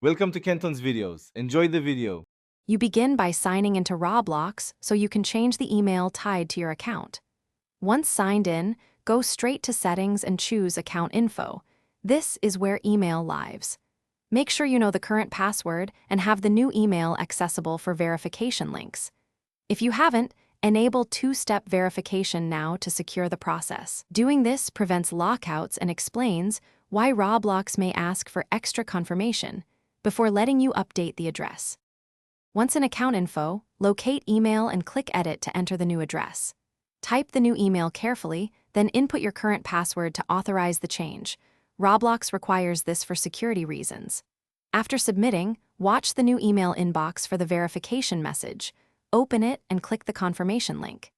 Welcome to Kenton's videos. Enjoy the video. You begin by signing into Roblox so you can change the email tied to your account. Once signed in, go straight to Settings and choose Account Info. This is where email lives. Make sure you know the current password and have the new email accessible for verification links. If you haven't, enable two-step verification now to secure the process. Doing this prevents lockouts and explains why Roblox may ask for extra confirmation before letting you update the address. Once in Account Info, locate Email and click Edit to enter the new address. Type the new email carefully, then input your current password to authorize the change. Roblox requires this for security reasons. After submitting, watch the new email inbox for the verification message. Open it and click the confirmation link.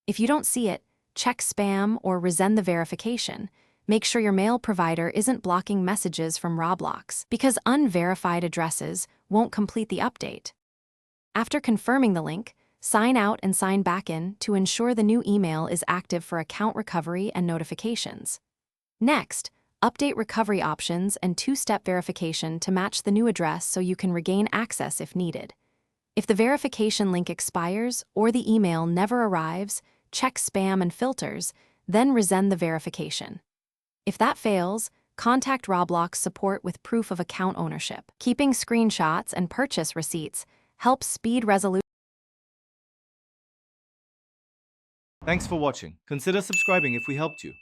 If you don't see it, check spam or resend the verification. Make sure your mail provider isn't blocking messages from Roblox, because unverified addresses won't complete the update. After confirming the link, sign out and sign back in to ensure the new email is active for account recovery and notifications. Next, update recovery options and two-step verification to match the new address so you can regain access if needed. If the verification link expires or the email never arrives, check spam and filters, then resend the verification. If that fails, contact Roblox support with proof of account ownership. Keeping screenshots and purchase receipts helps speed resolution. Thanks for watching. Consider subscribing if we helped you.